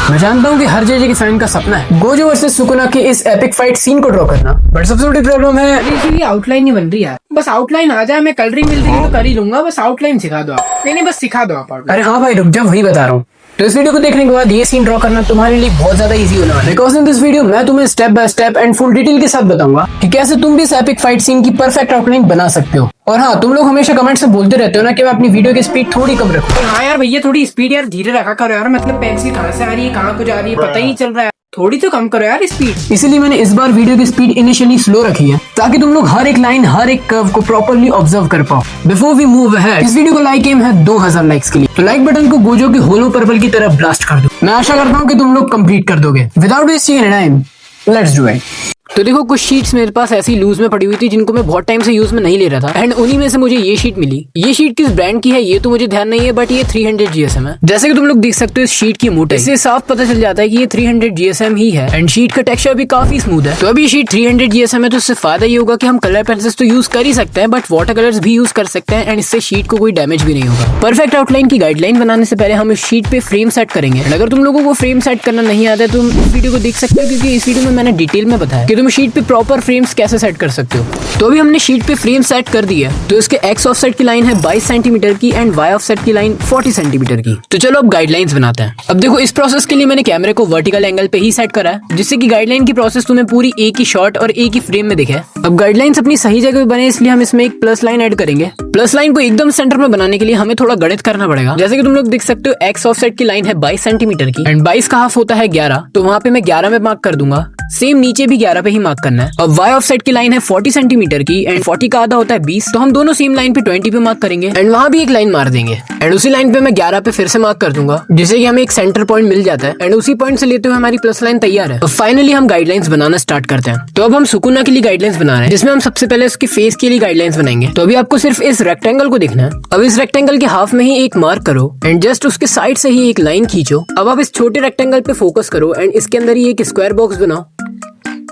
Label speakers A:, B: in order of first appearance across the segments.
A: मैं जानता हूँ कि हर जेजे के फैन का सपना है गोजो वर्सेस सुकुना के इस एपिक फाइट सीन को ड्रॉ करना, बट सबसे बड़ी प्रॉब्लम है
B: इसीलिए आउटलाइन नहीं बन रही यार। बस आउटलाइन आ जाए, मैं कलरिंग मिल रही तो कर ही लूंगा। बस आउटलाइन सिखा दो आप। नहीं बस सिखा दो आप outline।
A: अरे हाँ भाई रुक जा, वही बता रहा हूँ। तो इस वीडियो को देखने के बाद ये सीन ड्रॉ करना तुम्हारे लिए बहुत ज्यादा इजी होने वाला है, बिकॉज़ इन दिस वीडियो मैं तुम्हें step by step and full detail के साथ बताऊंगा कि कैसे तुम भी इस एपिक फाइट सीन की परफेक्ट आउटलाइन बना सकते हो। और हाँ, तुम लोग हमेशा कमेंट से बोलते रहते हो ना कि मैं अपनी वीडियो की स्पीड थोड़ी कम रखूं।
B: हाँ यार भैया, थोड़ी स्पीड यार धीरे रखा करो यार। मतलब पेंसिल कहाँ से आ रही है, कहाँ को जा रही है, पता ही नहीं चल रहा है। थोड़ी तो कम करो यार स्पीड।
A: इसीलिए मैंने इस बार वीडियो की स्पीड इनिशियली स्लो रखी है, ताकि तुम लोग हर एक लाइन, हर एक कर्व को प्रॉपर्ली ऑब्जर्व कर पाओ। बिफोर वी मूव अहेड, इस वीडियो को लाइक एम है 2000 लाइक्स के लिए, तो लाइक बटन को गोजो के होलो पर्पल की तरह ब्लास्ट कर दो। मैं आशा करता हूँ कि तुम लोग कंप्लीट कर दोगे। Without wasting any time, let's do it. तो देखो, कुछ शीट्स मेरे पास ऐसी लूज में पड़ी हुई थी जिनको मैं बहुत टाइम से यूज में नहीं ले रहा था, एंड उन्हीं में से मुझे ये शीट मिली। ये शीट किस ब्रांड की है ये तो मुझे ध्यान नहीं है, बट ये 300 GSM है। जैसे कि तुम लोग देख सकते हो इस शीट की मोटाई, इससे साफ पता चल जाता है कि ये 300 GSM ही है, एंड शीट का टेक्सचर भी काफी स्मूथ है। तो अभी शीट 300 GSM है, तो इससे फायदा ये होगा कि हम कलर पेंसिल्स तो यूज कर ही सकते हैं, बट वाटर कलर्स भी यूज कर सकते हैं, एंड इससे शीट को कोई डैमेज भी नहीं होगा। परफेक्ट आउटलाइन की गाइडलाइन बनाने से पहले हम इस शीट पे फ्रेम सेट करेंगे। एंड अगर तुम लोगों को फ्रेम सेट करना नहीं आता है तो तुम इस वीडियो को देख सकते हो, क्योंकि इस वीडियो में मैंने डिटेल में बताया कि तुम शीट पे प्रॉपर फ्रेम्स कैसे सेट कर सकते हो। तो अभी हमने शीट पे फ्रेम सेट कर दिया है। तो इसके एक्स ऑफसेट की लाइन है 22 सेंटीमीटर की एंड वाई ऑफसेट की लाइन 40 सेंटीमीटर की। तो चलो अब गाइडलाइंस बनाते हैं। अब देखो, इस प्रोसेस के लिए मैंने कैमरे को वर्टिकल एंगल पे ही सेट करा है, जिससे कि गाइडलाइन की प्रोसेस तुम्हें पूरी एक ही शॉट और एक ही फ्रेम में दिखे। अब गाइडलाइंस अपनी सही जगह पे बने, इसलिए हम इसमें एक प्लस लाइन ऐड करेंगे। प्लस लाइन को एकदम सेंटर में बनाने के लिए हमें थोड़ा गणित करना पड़ेगा। जैसे कि तुम लोग देख सकते हो, एक्स ऑफसेट की लाइन है 22 सेंटीमीटर की एंड 22 का हाफ होता है 11, तो वहां पे मैं 11 में मार्क कर दूंगा। सेम नीचे भी 11 पे ही मार्क करना है। अब वाई ऑफसेट की लाइन है 40 सेंटीमीटर की एंड 40 का आधा होता है 20, तो हम दोनों सेम लाइन पे 20 पे मार्क करेंगे एंड वहां भी एक लाइन मार देंगे, एंड उसी लाइन पे मैं 11 पे फिर से मार्क कर दूंगा, जिससे कि हमें एक सेंटर पॉइंट मिल जाता है, एंड उसी पॉइंट से लेते हुए हमारी प्लस लाइन तैयार है। तो फाइनली हम गाइडलाइंस बनाना स्टार्ट करते हैं। तो अब हम सुकुना के लिए गाइडलाइंस बना रहे हैं, जिसमें हम सबसे पहले उसके फेस के लिए गाइडलाइंस बनाएंगे। तो अभी आपको सिर्फ इस रेक्टेंगल को देखना है। अब इस रेक्टेंगल के हाफ में ही एक मार्क करो एंड जस्ट उसके साइड से ही एक लाइन खींचो। अब आप इस छोटे रेक्टेंगल पे फोकस करो एंड इसके अंदर ही एक स्क्वायर बॉक्स बनाओ।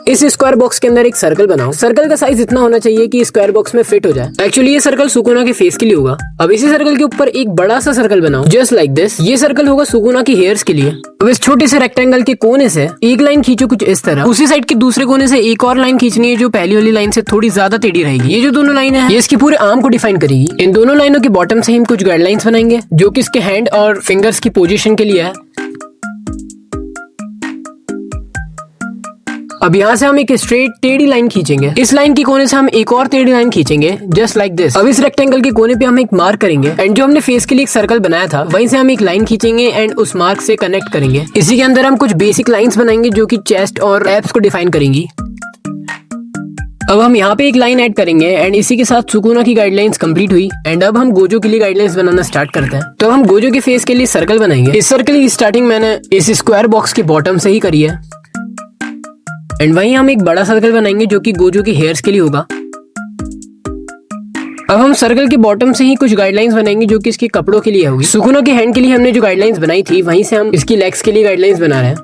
A: इस स्क्वायर बॉक्स के अंदर एक सर्कल बनाओ। सर्कल का साइज इतना होना चाहिए कि स्क्वायर बॉक्स में फिट हो जाए। एक्चुअली ये सर्कल सुकुना के फेस के लिए होगा। अब इसी सर्कल के ऊपर एक बड़ा सा सर्कल बनाओ, जस्ट लाइक दिस। ये सर्कल होगा सुकुना की हेयर्स के लिए। अब इस छोटे से रेक्टेंगल के कोने से एक लाइन खींचो कुछ इस तरह। उसी साइड के दूसरे कोने से एक और लाइन खींचनी है, जो पहली वाली लाइन से थोड़ी ज्यादा टेढ़ी रहेगी। ये जो दोनों लाइन है, ये इसकी पूरे आर्म को डिफाइन करेगी। इन दोनों लाइनों के बॉटम से हम कुछ गाइडलाइंस बनाएंगे, जो कि इसके हैंड और फिंगर्स की पोजीशन के लिए है। अब यहाँ से हम एक स्ट्रेट टेढ़ी लाइन खींचेंगे। इस लाइन के कोने से हम एक और टेढ़ी लाइन खींचेंगे, जस्ट लाइक दिस। अब इस रेक्टेंगल के कोने पे हम एक मार्क करेंगे एंड जो हमने फेस के लिए एक सर्कल बनाया था, वहीं से हम एक लाइन खींचेंगे एंड उस मार्क से कनेक्ट करेंगे। इसी के अंदर हम कुछ बेसिक लाइंस बनाएंगे, जो कि चेस्ट और एब्स को डिफाइन करेंगी। अब हम यहाँ पे एक लाइन ऐड करेंगे एंड इसी के साथ सुकुना की गाइडलाइंस कंप्लीट हुई। एंड अब हम गोजो के लिए गाइडलाइंस बनाना स्टार्ट करते हैं। तो हम गोजो के फेस के लिए सर्कल बनाएंगे। इस सर्कल की स्टार्टिंग मैंने इस स्क्वायर बॉक्स के बॉटम से ही करी है, एंड वहीं हम एक बड़ा सर्कल बनाएंगे जो कि गोजो की हेयर्स के लिए होगा। अब हम सर्कल के बॉटम से ही कुछ गाइडलाइंस बनाएंगे, जो कि इसके कपड़ों के लिए होगी। सुकुना के हैंड के लिए हमने जो गाइडलाइंस बनाई थी, वहीं से हम इसकी लेग्स के लिए गाइडलाइंस बना रहे हैं।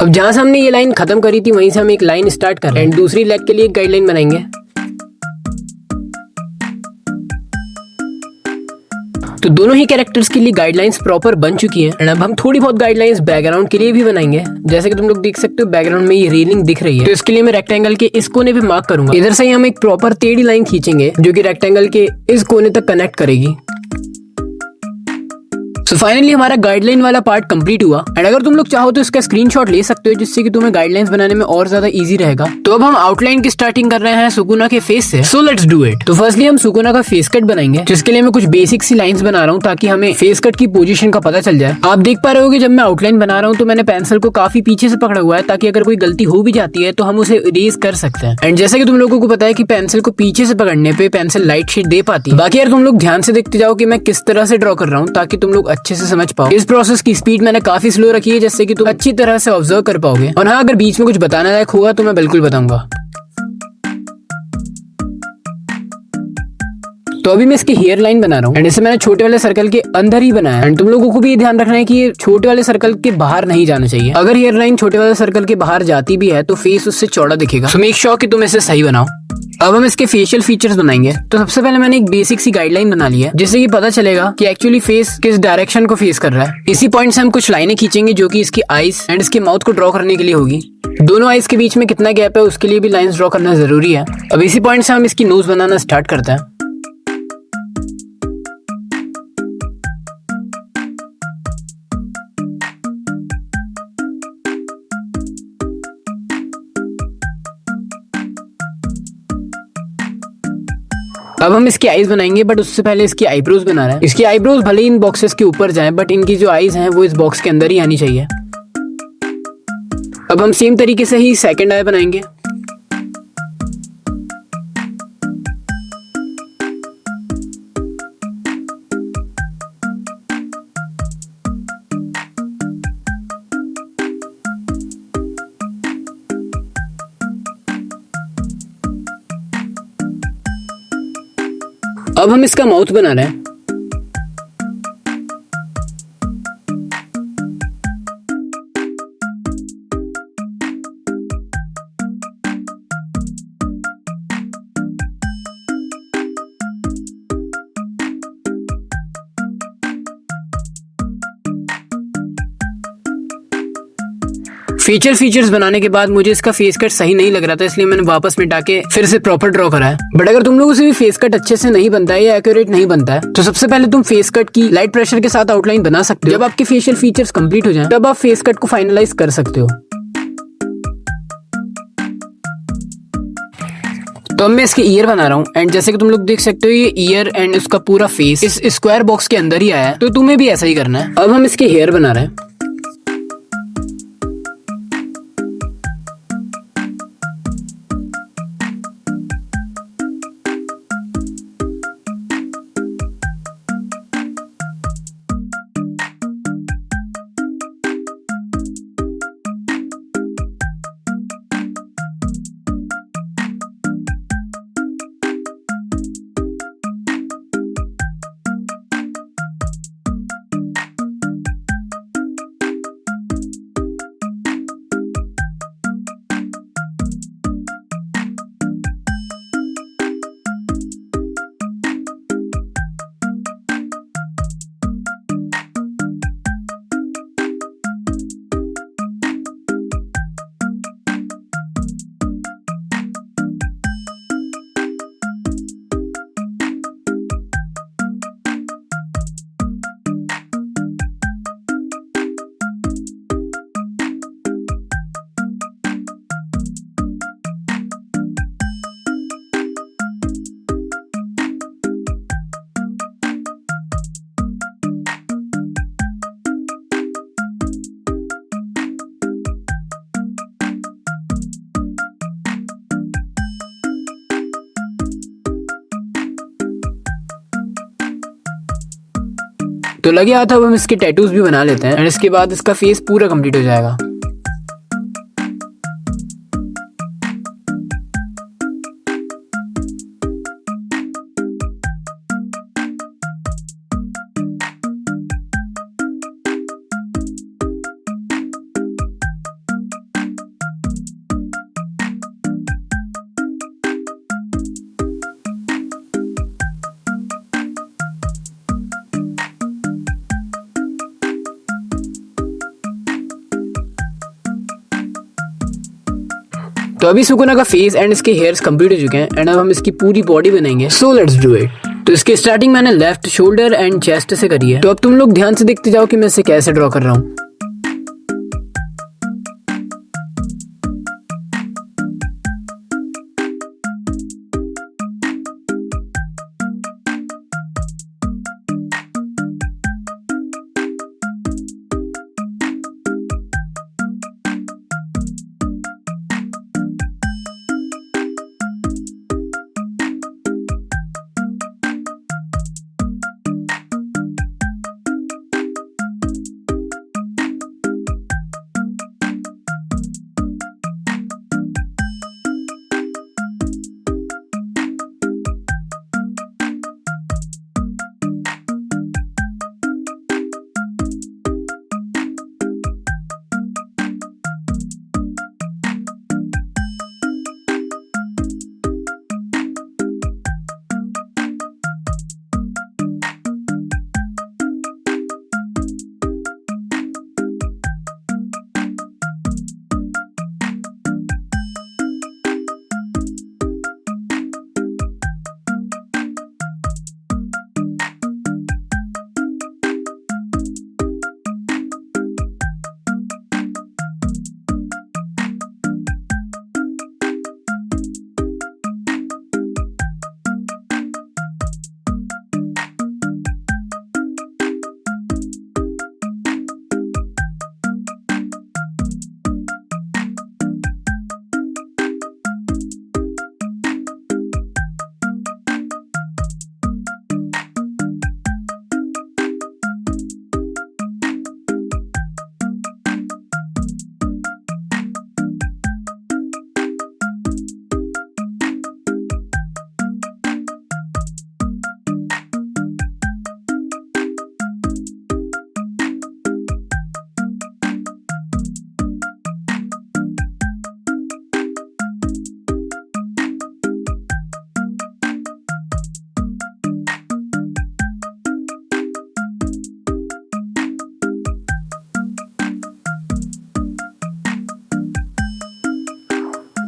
A: अब जहां से हमने ये लाइन खत्म करी थी, वहीं से हम एक लाइन स्टार्ट कर रहे हैं एंड दूसरी लेग के लिए एक गाइडलाइन बनाएंगे। तो दोनों ही कैरेक्टर्स के लिए गाइडलाइंस प्रॉपर बन चुकी हैं एंड अब हम थोड़ी बहुत गाइडलाइंस बैकग्राउंड के लिए भी बनाएंगे। जैसे कि तुम लोग देख सकते हो, बैकग्राउंड में ये रेलिंग दिख रही है, तो इसके लिए मैं रेक्टेंगल के इस कोने पे मार्क करूंगा। इधर से ही हम एक प्रॉपर टेढ़ी लाइन खींचेंगे, जो कि रेक्टेंगल के इस कोने तक कनेक्ट करेगी। तो फाइनली हमारा गाइडलाइन वाला पार्ट कंप्लीट हुआ। एंड अगर तुम लोग चाहो तो इसका स्क्रीनशॉट ले सकते हो, जिससे कि तुम्हें गाइडलाइंस बनाने में और ज्यादा इजी रहेगा। तो अब हम आउटलाइन की स्टार्टिंग कर रहे हैं सुकुना के फेस से। So let's do it. तो फर्स्टली हम सुकुना का फेस कट बनाएंगे, जिसके लिए मैं कुछ बेसिक सी लाइंस बना रहा हूँ, ताकि हमें फेस कट की पोजीशन का पता चल जाए। आप देख पा रहे हो, जब मैं आउटलाइन बना रहा हूँ तो मैंने पेंसिल को काफी पीछे से पकड़ा हुआ है, ताकि अगर कोई गलती हो भी जाती है तो हम उसे इरेज कर सकते हैं। एंड जैसे कि तुम लोगों को पता है कि पेंसिल को पीछे से पकड़ने पे पेंसिल लाइट शेड दे पाती है। बाकी यार तुम लोग ध्यान से देखते जाओ कि मैं किस तरह से ड्रॉ कर रहा हूँ, ताकि तुम लोग अच्छे से समझ पाओ। इस प्रोसेस की स्पीड मैंने काफी स्लो रखी है, जिससे कि तुम अच्छी तरह से ऑब्जर्व कर पाओगे। और हाँ, अगर बीच में कुछ बताने लायक होगा तो मैं बिल्कुल बताऊंगा। तो अभी मैं इसकी हेयर लाइन बना रहा हूँ एंड इसे मैंने छोटे वाले सर्कल के अंदर ही बनाया एंड तुम लोगों को भी ये ध्यान रखना है कि ये छोटे वाले सर्कल के बाहर नहीं जाना चाहिए। अगर हेयर लाइन छोटे वाले सर्कल के बाहर जाती भी है तो फेस उससे चौड़ा दिखेगा। सो मेक श्योर कि तुम इसे सही बनाओ। अब हम इसके फेशियल फीचर्स बनाएंगे। तो सबसे पहले मैंने एक बेसिक सी गाइडलाइन बना ली है जिससे कि पता चलेगा कि एक्चुअली फेस किस डायरेक्शन को फेस कर रहा है। इसी पॉइंट से हम कुछ लाइनें खींचेंगे जो कि इसकी आईज एंड इसके माउथ को ड्रॉ करने के लिए होगी। दोनों आईज के बीच में कितना गैप है उसके लिए भी लाइंस ड्रॉ करना जरूरी है। अब इसी पॉइंट से हम इसकी नोज बनाना स्टार्ट करते हैं। अब हम इसकी आईज बनाएंगे बट उससे पहले इसकी आईब्रोज बना रहे हैं। इसकी आईब्रोज भले इन बॉक्सेस के ऊपर जाएं बट इनकी जो आईज हैं वो इस बॉक्स के अंदर ही आनी चाहिए। अब हम सेम तरीके से ही सेकंड आई बनाएंगे। अब हम इसका माउथ बना रहे हैं। फीचर्स बनाने के बाद मुझे इसका फेस कट सही नहीं लग रहा था, इसलिए मैंने वापस मिटा के फिर से प्रॉपर ड्रॉ करा है। बट अगर तुम लोगों से भी फेस कट अच्छे से नहीं बनता है या एक्यूरेट नहीं बनता है तो सबसे पहले तुम फेस कट की लाइट प्रेशर के साथ आउटलाइन बना सकते हो। जब आपके फेशियल फीचर्स कंप्लीट हो जाएं तब आप फेस कट को फाइनलाइज कर सकते हो। तो अब मैं इसके ईयर बना रहा हूँ एंड जैसे कि तुम लोग देख सकते हो ये ईयर एंड उसका पूरा फेस इस स्क्वायर बॉक्स के अंदर ही आया है, तो तुम्हें भी ऐसा ही करना है। अब हम इसके हेयर बना रहे हैं। तो लगे आता है अब हम इसके टैटूज भी बना लेते हैं एंड इसके बाद इसका फेस पूरा कंप्लीट हो जाएगा। तो अभी सुकुना का फेस एंड इसके हेयर्स कंप्लीट हो चुके हैं एंड अब हम इसकी पूरी बॉडी बनाएंगे। So let's do it. तो इसकी स्टार्टिंग मैंने लेफ्ट शोल्डर एंड चेस्ट से करी है। तो अब तुम लोग ध्यान से देखते जाओ कि मैं इसे कैसे ड्रॉ कर रहा हूँ।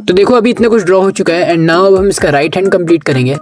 A: तो देखो अभी इतना कुछ ड्रॉ हो चुका है एंड नाउ अब हम इसका राइट हैंड कंप्लीट करेंगे।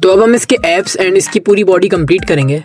A: तो अब हम इसके एब्स एंड इसकी पूरी बॉडी कंप्लीट करेंगे।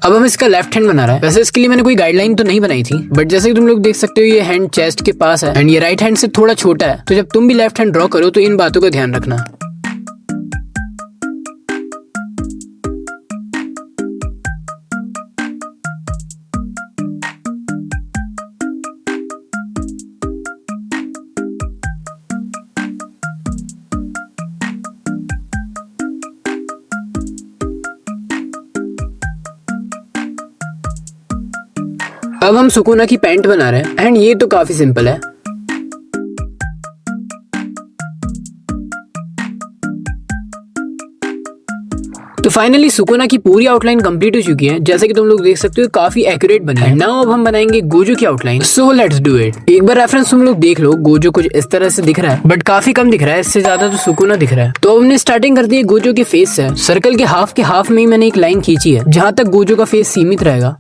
A: अब हम इसका लेफ्ट हैंड बना रहा है। वैसे इसके लिए मैंने कोई गाइडलाइन तो नहीं बनाई थी, बट जैसे कि तुम लोग देख सकते हो ये हैंड चेस्ट के पास है एंड ये राइट हैंड से थोड़ा छोटा है। तो जब तुम भी लेफ्ट हैंड ड्रॉ करो तो इन बातों का ध्यान रखना। अब हम सुकूना की पैंट बना रहे हैं एंड ये तो काफी सिंपल है। तो फाइनली सुकूना की पूरी आउटलाइन कंप्लीट हो चुकी है। जैसे कि तुम लोग देख सकते हो काफी एक्यूरेट बनी है। नाउ अब हम बनाएंगे गोजो की outline. So let's do it. एक बार रेफरेंस तुम लोग देख लो, गोजो कुछ इस तरह से दिख रहा है बट काफी कम दिख रहा है, इससे ज्यादा तो सुकूना दिख रहा है। तो हमने स्टार्टिंग कर दी है गोजो के फेस से। सर्कल के हाफ में ही मैंने एक लाइन खींची है जहां तक गोजो का फेस सीमित रहेगा।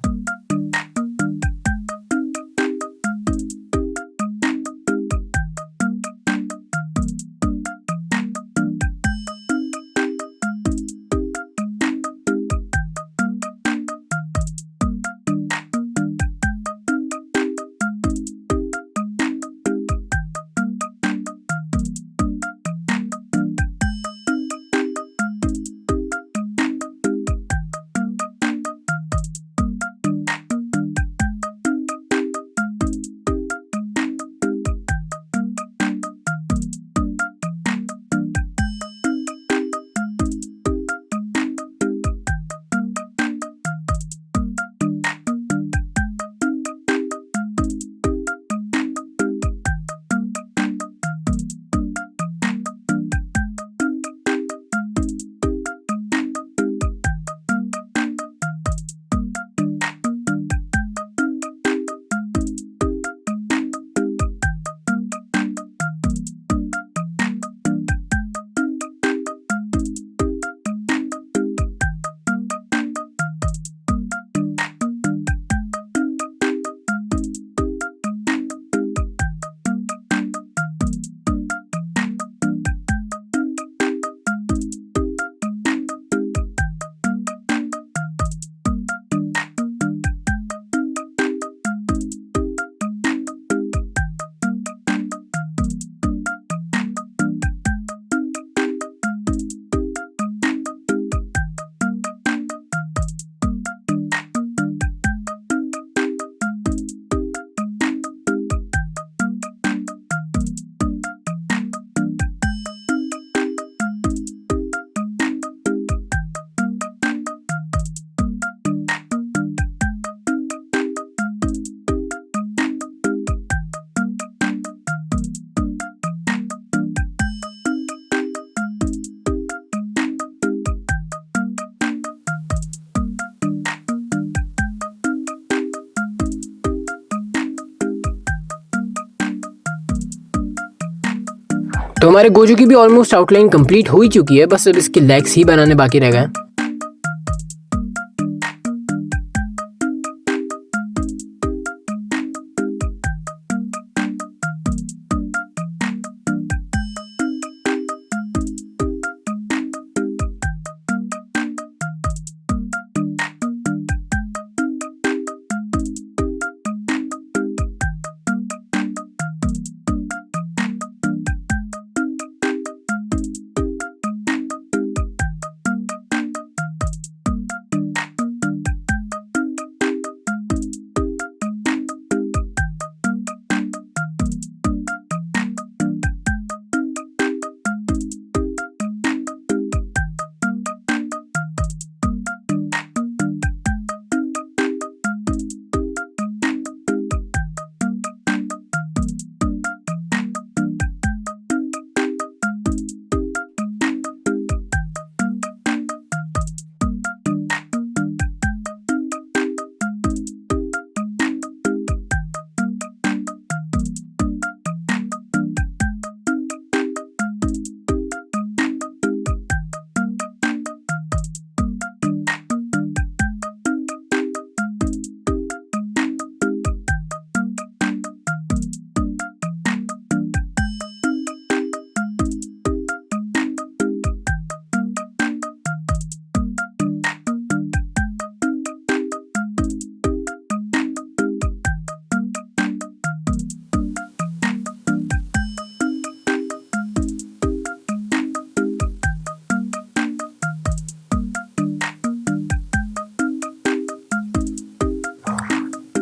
A: तो हमारे गोजो की भी ऑलमोस्ट आउटलाइन कंप्लीट हो ही चुकी है, बस अब इसके लेग्स ही बनाने बाकी रह गए।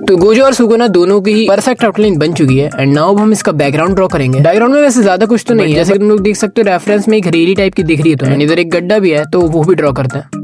A: तो गोजो और सुगुना दोनों की ही परफेक्ट आउटलाइन बन चुकी है एंड नाउ हम इसका बैकग्राउंड ड्रॉ करेंगे। बैकग्राउंड में वैसे ज्यादा कुछ तो नहीं है, जैसे कि तुम लोग देख सकते हो रेफरेंस में एक रेली टाइप की दिख रही है, तो इधर एक गड्ढा भी है तो वो भी ड्रॉ करते हैं।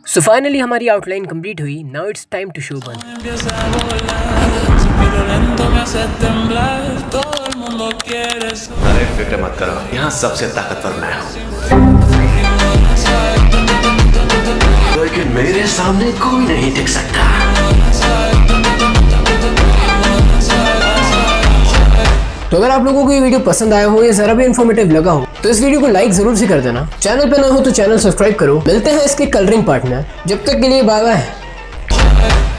A: सो फाइनली हमारी आउटलाइन कंप्लीट हुई। Now it's time to show बन।
C: अरे फिक्र मत करो, यहाँ सबसे ताकतवर मैं हूँ, लेकिन मेरे सामने कोई नहीं टिक सकता।
A: तो अगर आप लोगों को ये वीडियो पसंद आया हो या जरा भी इन्फॉर्मेटिव लगा हो तो इस वीडियो को लाइक जरूर से कर देना। चैनल पे ना हो तो चैनल सब्सक्राइब करो। मिलते हैं इसके कलरिंग पार्ट में, जब तक के लिए बाय बाय।